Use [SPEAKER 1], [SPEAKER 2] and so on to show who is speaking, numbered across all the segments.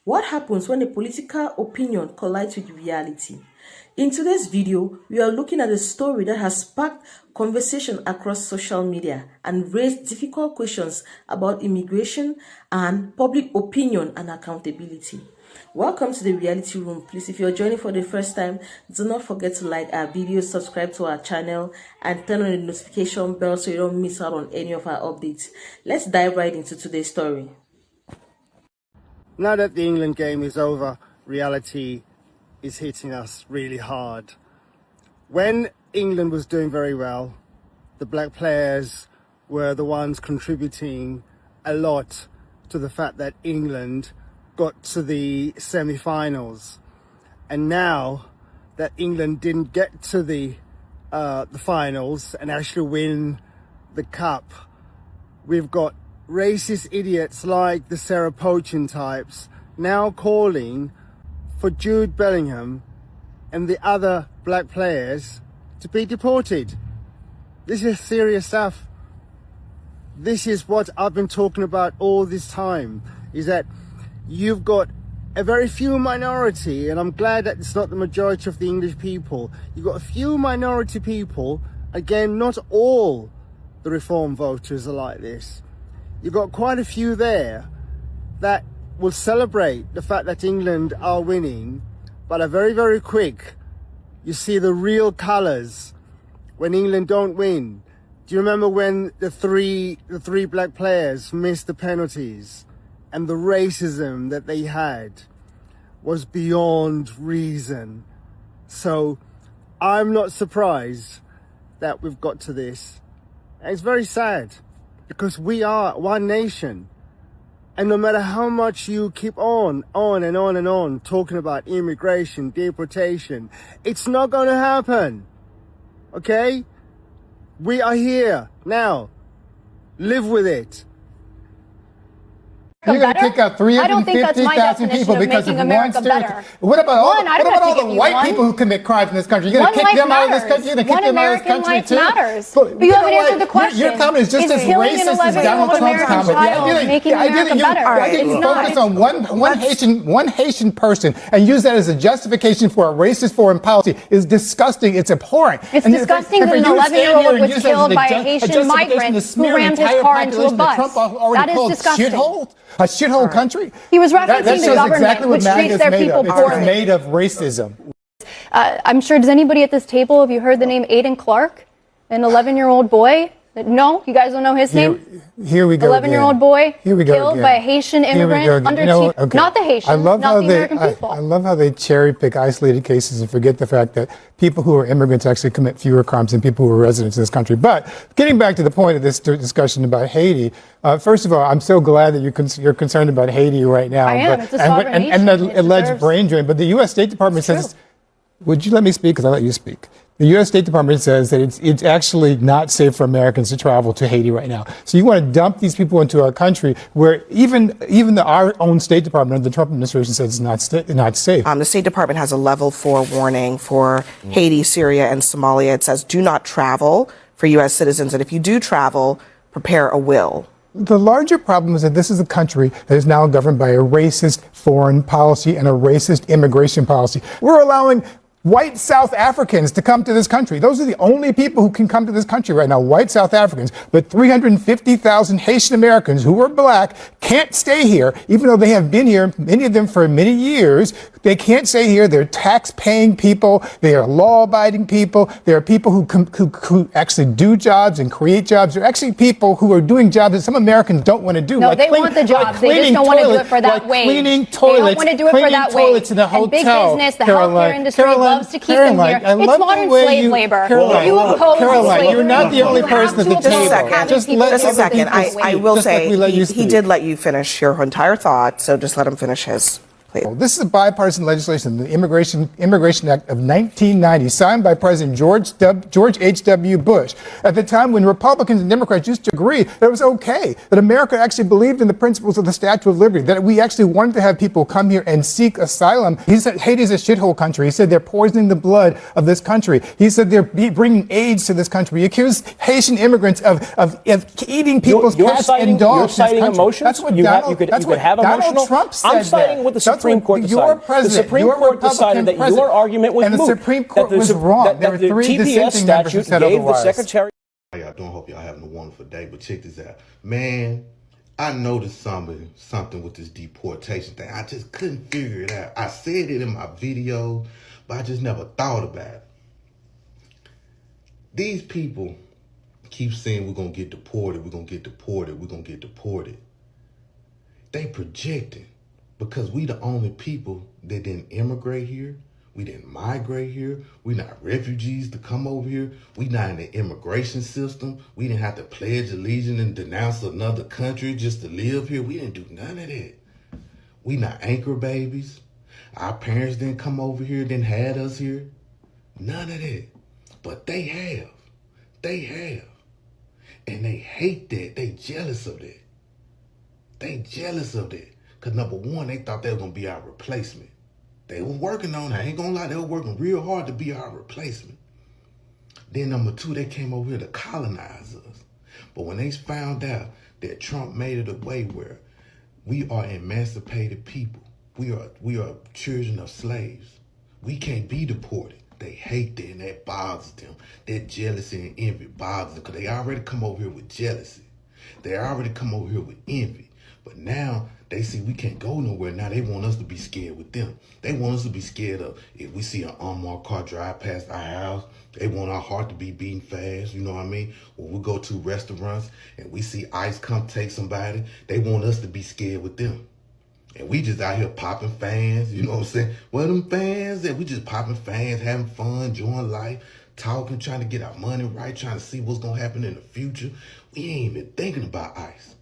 [SPEAKER 1] What happens when a political opinion collides with reality? In today's video, we are looking at a story that has sparked conversation across social media and raised difficult questions about immigration and public opinion and accountability. Welcome to the Reality Room. Please, if you're joining for the first time, do not forget to like our video, subscribe to our channel, and turn on the notification bell so you don't miss out on any of our updates. Let's dive right into today's story.
[SPEAKER 2] Now that the England game is over, reality is hitting us really hard. When England was doing very well, the black players were the ones contributing a lot to the fact that England got to the semi-finals. And now that England didn't get to the finals and actually win the cup, we've got racist idiots like the Deportation types now calling for Jude Bellingham and the other black players to be deported. This is serious stuff. This is what I've been talking about all this time, is that you've got a very few minority, and I'm glad that it's not the majority of the English people. You've got a few minority people, again, not all the reform voters are like this. You've got quite a few there that will celebrate the fact that England are winning, but are very, very quick. You see the real colours when England don't win. Do you remember when the three black players missed the penalties and the racism that they had was beyond reason? So I'm not surprised that we've got to this. And it's very sad, because we are one nation. And no matter how much you keep on and on talking about immigration, deportation, it's not going to happen. Okay? We are here now. Live with it.
[SPEAKER 3] You're going to kick out 350,000 people because of one stereotype. What about all the white people who commit crimes in this country? You're going to kick them out of this country? You're going to kick them out of this country too?
[SPEAKER 4] Matters. But you haven't answered the question.
[SPEAKER 3] Your comment is just as racist as Donald Trump's comment. The idea that you focus on one Haitian person and use that as a justification for a racist foreign policy is disgusting. It's abhorrent.
[SPEAKER 4] It's disgusting that an 11-year-old was killed by a Haitian migrant who rammed his car into a bus. That is disgusting.
[SPEAKER 3] A shithole country?
[SPEAKER 4] He was referencing the government,
[SPEAKER 3] exactly
[SPEAKER 4] which treats their people poorly.
[SPEAKER 3] It's made of racism.
[SPEAKER 4] I'm sure, does anybody at this table, have you heard the name Aiden Clark? An 11-year-old boy? No? You guys don't know his name?
[SPEAKER 3] Here we go
[SPEAKER 4] 11-year-old boy
[SPEAKER 3] killed
[SPEAKER 4] by a Haitian immigrant not the Haitians, not the American people.
[SPEAKER 3] I love how they cherry pick isolated cases and forget the fact that people who are immigrants actually commit fewer crimes than people who are residents in this country. But getting back to the point of this discussion about Haiti, first of all, I'm so glad that you're concerned about Haiti right now.
[SPEAKER 4] I am. It's a sovereign nation.
[SPEAKER 3] And the alleged brain drain. But the U.S. State Department says, would you let me speak? Because I let you speak. The U.S. State Department says that it's actually not safe for Americans to travel to Haiti right now. So you want to dump these people into a country where even our own State Department under the Trump administration says it's not safe.
[SPEAKER 5] The State Department has a level 4 warning for Haiti, Syria, and Somalia. It says do not travel for U.S. citizens, and if you do travel, prepare a will.
[SPEAKER 3] The larger problem is that this is a country that is now governed by a racist foreign policy and a racist immigration policy. We're allowing white South Africans to come to this country. Those are the only people who can come to this country right now, white South Africans. But 350,000 Haitian Americans who are black can't stay here, even though they have been here, many of them for many years. They can't stay here. They're tax-paying people. They are law-abiding people. There are people who actually do jobs and create jobs. There are actually people who are doing jobs that some Americans don't want to do.
[SPEAKER 4] No, they want the jobs. They just don't want to do it for that wage.
[SPEAKER 3] Cleaning toilets.
[SPEAKER 4] They don't want to do it for that wage.
[SPEAKER 3] In a hotel.
[SPEAKER 4] And big business, the healthcare industry loves to keep them here. It's modern slave labor. You oppose slavery.
[SPEAKER 3] You're not the only person at the table.
[SPEAKER 5] Just a second. I will say, he did let you finish your entire thought, so just let him finish his.
[SPEAKER 3] This is a bipartisan legislation, the Immigration Act of 1990, signed by President George H.W. Bush, at the time when Republicans and Democrats used to agree that it was okay, that America actually believed in the principles of the Statue of Liberty, that we actually wanted to have people come here and seek asylum. He said Haiti is a shithole country. He said they're poisoning the blood of this country. He said they're bringing AIDS to this country. He accused Haitian immigrants of eating people's cats and dogs.
[SPEAKER 6] You're citing emotions?
[SPEAKER 3] That's what
[SPEAKER 6] you
[SPEAKER 3] Donald,
[SPEAKER 6] could
[SPEAKER 3] that's
[SPEAKER 6] have
[SPEAKER 3] what
[SPEAKER 6] emotional.
[SPEAKER 3] Donald Trump said.
[SPEAKER 6] I'm siding with the Supreme Court decided. The Supreme Court decided that your argument was
[SPEAKER 3] moot. And the Supreme Court was wrong. There were three dissenting members who said otherwise.
[SPEAKER 6] The Secretary.
[SPEAKER 7] How y'all doing? Hope y'all having a wonderful day. But check this out. Man, I noticed something with this deportation thing. I just couldn't figure it out. I said it in my video, but I just never thought about it. These people keep saying we're going to get deported, we're going to get deported, we're going to get deported. They projecting because we the only people that didn't immigrate here. We didn't migrate here. We not refugees to come over here. We not in the immigration system. We didn't have to pledge allegiance and denounce another country just to live here. We didn't do none of that. We not anchor babies. Our parents didn't come over here, didn't had us here. None of that. But they have. They have. And they hate that. They jealous of that. They jealous of that. Because number one, they thought they were going to be our replacement. They were working on it. I ain't going to lie. They were working real hard to be our replacement. Then number two, they came over here to colonize us. But when they found out that Trump made it a way where we are emancipated people, we are children of slaves, we can't be deported. They hate that, and that bothers them. That jealousy and envy bothers them because they already come over here with jealousy. They already come over here with envy. But now they see we can't go nowhere. Now they want us to be scared with them. They want us to be scared of if we see an unmarked car drive past our house. They want our heart to be beating fast. You know what I mean? When we go to restaurants and we see ICE come take somebody, they want us to be scared with them. And we just out here popping fans, you know what I'm saying? Well, them fans, we just popping fans, having fun, enjoying life, talking, trying to get our money right, trying to see what's going to happen in the future. We ain't even thinking about ICE.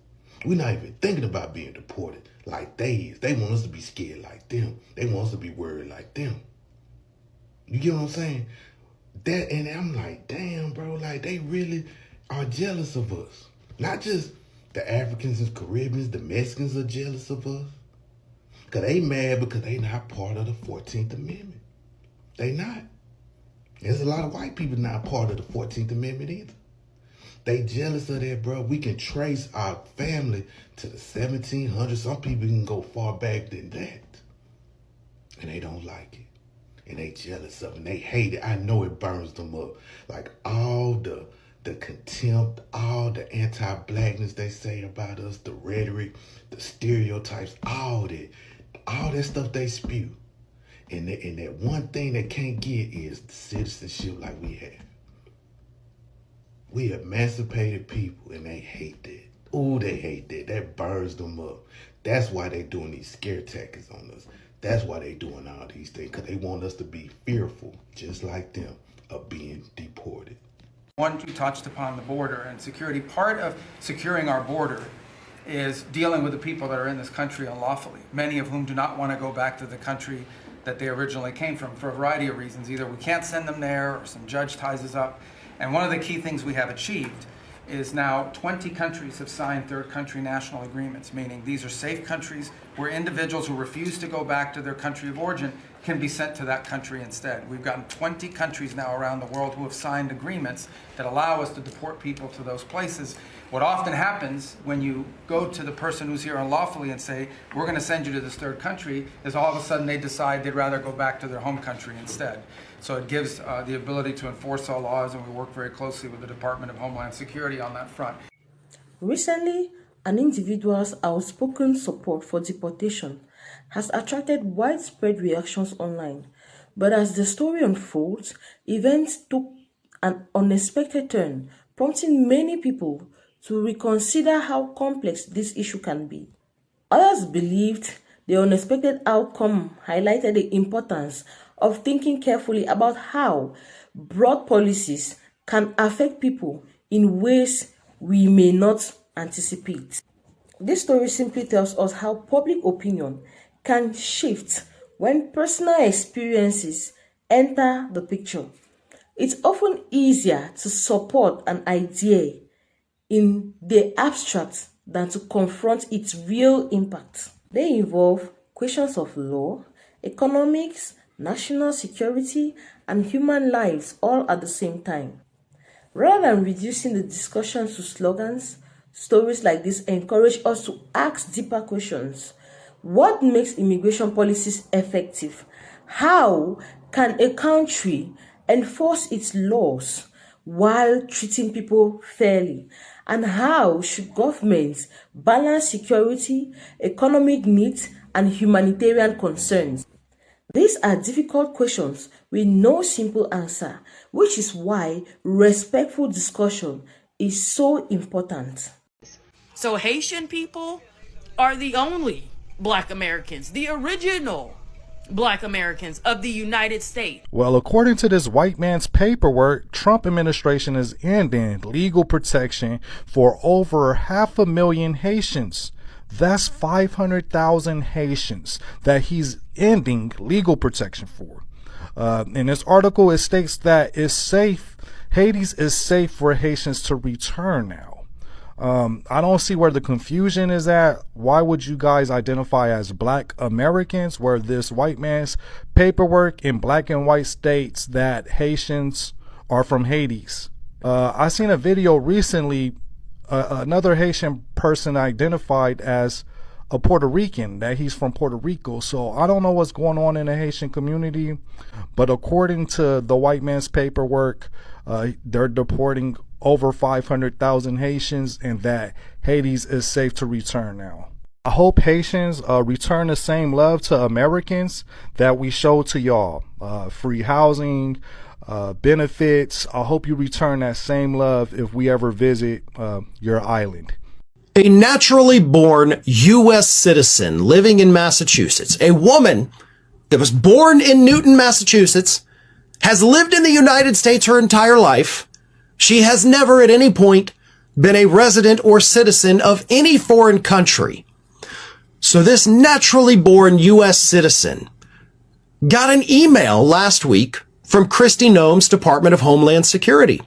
[SPEAKER 7] We're not even thinking about being deported like they is. They want us to be scared like them. They want us to be worried like them. You get what I'm saying? That, and I'm like, damn, bro, like they really are jealous of us. Not just the Africans and Caribbeans, the Mexicans are jealous of us. Because they mad because they not part of the 14th Amendment. They not. There's a lot of white people not part of the 14th Amendment either. They jealous of that, bro. We can trace our family to the 1700s. Some people can go far back than that. And they don't like it. And they jealous of it. And they hate it. I know it burns them up. Like all the contempt, all the anti-blackness they say about us, the rhetoric, the stereotypes, all that stuff they spew. And that one thing they can't get is the citizenship like we have. We emancipated people, and they hate that. Ooh, they hate that. That burns them up. That's why they doing these scare tactics on us. That's why they doing all these things, because they want us to be fearful, just like them, of being deported.
[SPEAKER 8] One, you touched upon the border and security. Part of securing our border is dealing with the people that are in this country unlawfully, many of whom do not want to go back to the country that they originally came from for a variety of reasons. Either we can't send them there or some judge ties us up. And one of the key things we have achieved is now 20 countries have signed third country national agreements, meaning these are safe countries where individuals who refuse to go back to their country of origin can be sent to that country instead. We've gotten 20 countries now around the world who have signed agreements that allow us to deport people to those places. What often happens when you go to the person who's here unlawfully and say, we're going to send you to this third country, is all of a sudden they decide they'd rather go back to their home country instead. So it gives the ability to enforce our laws, and we work very closely with the Department of Homeland Security on that front.
[SPEAKER 1] Recently, an individual's outspoken support for deportation has attracted widespread reactions online. But as the story unfolds, events took an unexpected turn, prompting many people to reconsider how complex this issue can be. Others believed the unexpected outcome highlighted the importance of thinking carefully about how broad policies can affect people in ways we may not anticipate. This story simply tells us how public opinion can shift when personal experiences enter the picture. It's often easier to support an idea in the abstract than to confront its real impact. They involve questions of law, economics, national security, and human lives all at the same time. Rather than reducing the discussion to slogans, stories like this encourage us to ask deeper questions. What makes immigration policies effective? How can a country enforce its laws while treating people fairly? And how should governments balance security, economic needs, and humanitarian concerns? These are difficult questions with no simple answer, which is why respectful discussion is so important.
[SPEAKER 9] So Haitian people are the only Black Americans, the original Black Americans of the United States.
[SPEAKER 10] Well, according to this white man's paperwork, Trump administration is ending legal protection for over 500,000 Haitians. That's 500,000 Haitians that he's ending legal protection for. In this article, it states that it's safe. Hades is safe for Haitians to return now. I don't see where the confusion is at. Why would you guys identify as Black Americans where this white man's paperwork in black and white states that Haitians are from Hades? I seen a video recently, another Haitian person identified as a Puerto Rican, that he's from Puerto Rico. So I don't know what's going on in the Haitian community, but according to the white man's paperwork, they're deporting over 500,000 Haitians and that Hades is safe to return now. I hope Haitians return the same love to Americans that we showed to y'all. Free housing, benefits. I hope you return that same love if we ever visit your island.
[SPEAKER 11] A naturally born U.S. citizen living in Massachusetts, a woman that was born in Newton, Massachusetts, has lived in the United States her entire life. She has never at any point been a resident or citizen of any foreign country. So this naturally born U.S. citizen got an email last week from Kristi Noem's Department of Homeland Security.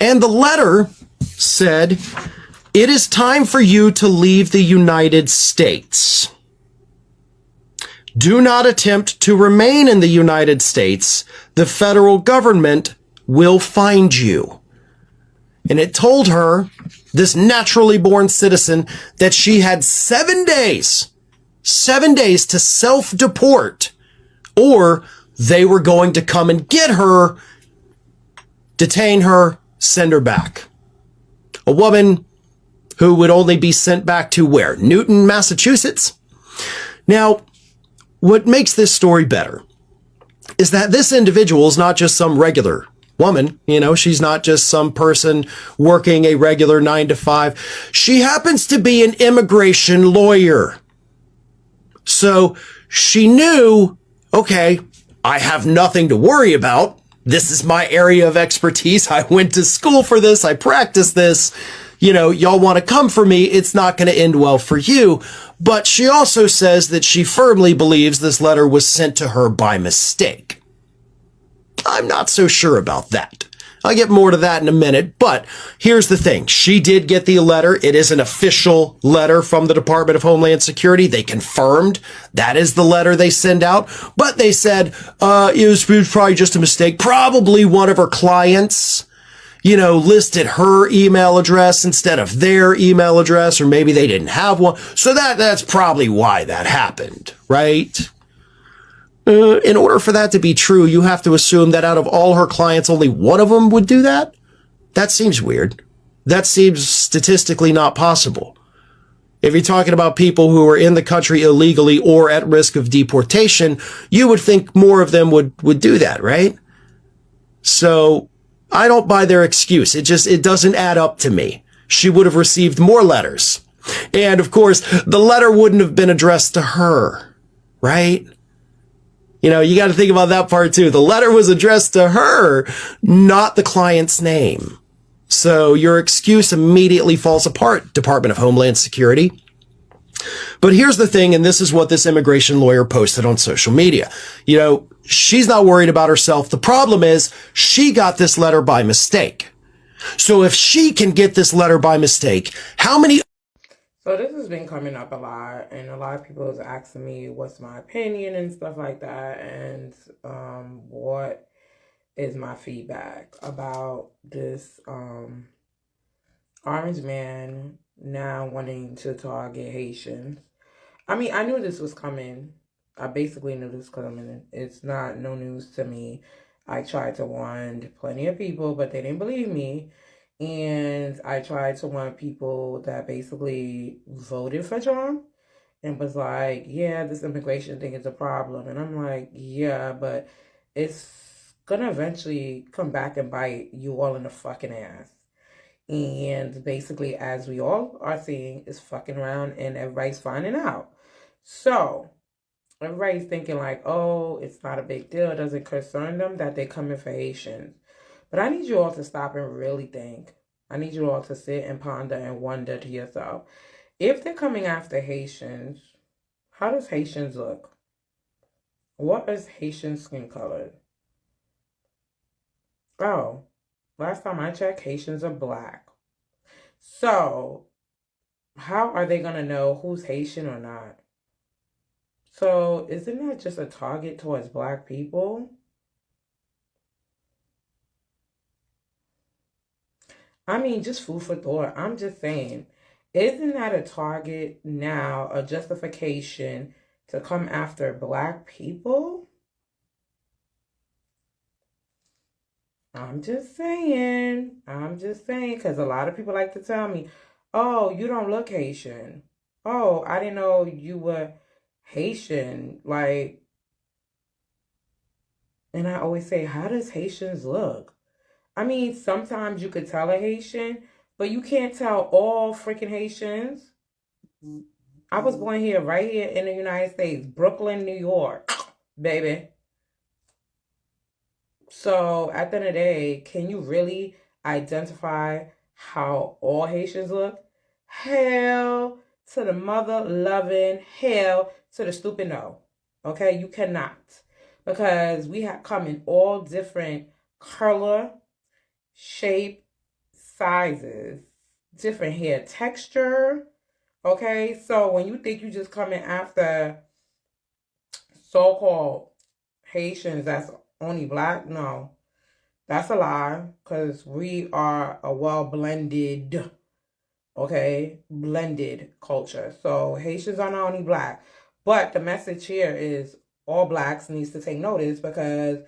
[SPEAKER 11] And the letter said, "It is time for you to leave the United States. Do not attempt to remain in the United States. The federal government will find you." And it told her, this naturally born citizen, that she had 7 days to self-deport, or they were going to come and get her, detain her, send her back. A woman who would only be sent back to where? Newton, Massachusetts? Now, what makes this story better is that this individual is not just some regular woman. You know, she's not just some person working a regular 9 to 5. She happens to be an immigration lawyer. So she knew, okay, I have nothing to worry about. This is my area of expertise. I went to school for this. I practiced this. You know, y'all want to come for me. It's not going to end well for you. But she also says that she firmly believes this letter was sent to her by mistake. I'm not so sure about that. I'll get more to that in a minute, but here's the thing. She did get the letter. It is an official letter from the Department of Homeland Security. They confirmed that is the letter they send out, but they said it was probably just a mistake. Probably one of her clients, you know, listed her email address instead of their email address, or maybe they didn't have one. So that's probably why that happened, right? In order for that to be true, you have to assume that out of all her clients, only one of them would do that? That seems weird. That seems statistically not possible. If you're talking about people who are in the country illegally or at risk of deportation, you would think more of them would do that, right? So I don't buy their excuse. It doesn't add up to me. She would have received more letters. And of course, the letter wouldn't have been addressed to her, right? You know, you got to think about that part too. The letter was addressed to her, not the client's name. So your excuse immediately falls apart, Department of Homeland Security. But here's the thing, and this is what this immigration lawyer posted on social media. You know, she's not worried about herself. The problem is she got this letter by mistake. So if she can get this letter by mistake, how many...
[SPEAKER 12] So this has been coming up a lot, and a lot of people is asking me what's my opinion and stuff like that, and what is my feedback about this orange man now wanting to target Haitians. I mean, I knew this was coming. I basically knew this was coming. It's not no news to me. I tried to warn plenty of people, but they didn't believe me. And I tried to warn people that basically voted for Trump and was like, yeah, this immigration thing is a problem. And I'm like, yeah, but it's gonna eventually come back and bite you all in the fucking ass. And basically, as we all are seeing, is fucking around and everybody's finding out. So everybody's thinking like, oh, it's not a big deal. It doesn't concern them that they're coming for Haitians. But I need you all to stop and really think. I need you all to sit and ponder and wonder to yourself. If they're coming after Haitians, how does Haitians look? What is Haitian skin color? Oh, last time I checked, Haitians are black. So, how are they going to know who's Haitian or not? So, isn't that just a target towards black people? I mean, just food for thought. I'm just saying, isn't that a target now, a justification to come after black people? I'm just saying, because a lot of people like to tell me, oh, you don't look Haitian. Oh, I didn't know you were Haitian. Like, and I always say, how does Haitians look? I mean, sometimes you could tell a Haitian, but you can't tell all freaking Haitians. I was born here, right here in the United States, Brooklyn, New York, baby. So at the end of the day, can you really identify how all Haitians look? Hell to the mother-loving, hell to the stupid no. Okay, you cannot. Because we have come in all different color, shape, sizes, different hair texture. Okay, so when you think you just coming after so-called Haitians that's only black, no, that's a lie, because we are a well-blended, okay, blended culture. So Haitians are not only black, but the message here is all blacks needs to take notice, because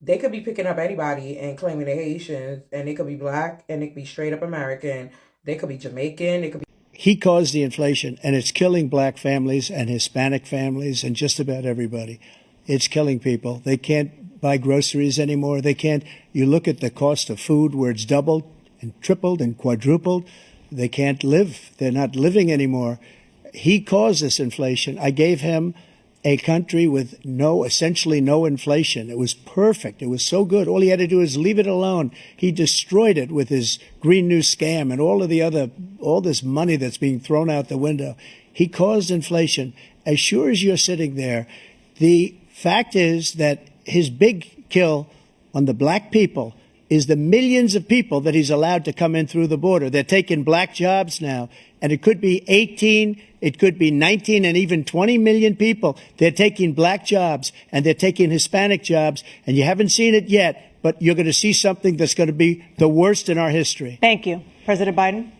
[SPEAKER 12] they could be picking up anybody and claiming they're Haitians, and they could be black, and they could be straight up American, they could be Jamaican, they could be...
[SPEAKER 13] He caused the inflation, and it's killing black families and Hispanic families and just about everybody. It's killing people. They can't buy groceries anymore. They can't. You look at the cost of food where it's doubled and tripled and quadrupled. They can't live. They're not living anymore. He caused this inflation. I gave him a country with essentially no inflation. It was perfect. It was so good. All he had to do is leave it alone. He destroyed it with his Green New scam and all this money that's being thrown out the window. He caused inflation. As sure as you're sitting there, the fact is that his big kill on the black people is the millions of people that he's allowed to come in through the border. They're taking black jobs now, and it could be 18, it could be 19, and even 20 million people. They're taking black jobs, and they're taking Hispanic jobs, and you haven't seen it yet, but you're going to see something that's going to be the worst in our history.
[SPEAKER 14] Thank you. President Biden?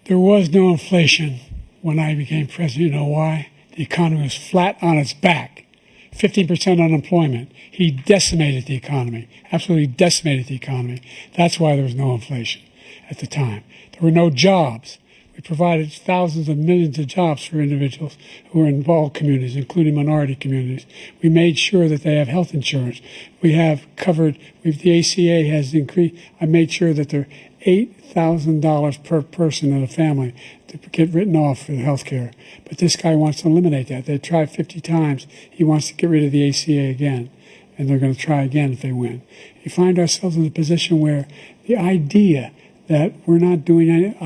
[SPEAKER 15] There was no inflation when I became president. You know why? The economy was flat on its back. 15% unemployment. He decimated the economy, absolutely decimated the economy. That's why there was no inflation at the time. There were no jobs. We provided thousands of millions of jobs for individuals who are in all communities, including minority communities. We made sure that they have health insurance. We have covered, the ACA has increased. I made sure that they're $8,000 per person in a family to get written off for health care. But this guy wants to eliminate that. They tried 50 times. He wants to get rid of the ACA again, and they're going to try again if they win. You find ourselves in a position where the idea that we're not doing anything,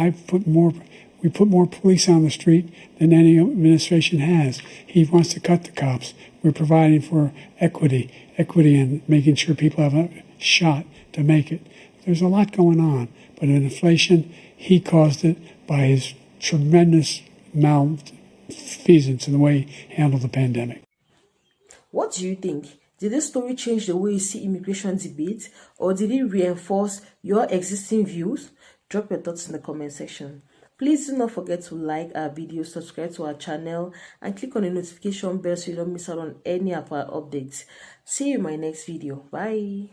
[SPEAKER 15] We put more police on the street than any administration has. He wants to cut the cops. We're providing for equity and making sure people have a shot to make it. There's a lot going on, but in inflation, he caused it by his tremendous malfeasance in the way he handled the pandemic.
[SPEAKER 1] What do you think? Did this story change the way you see immigration debate, or did it reinforce your existing views? Drop your thoughts in the comment section. Please do not forget to like our video, subscribe to our channel, and click on the notification bell so you don't miss out on any of our updates. See you in my next video. Bye.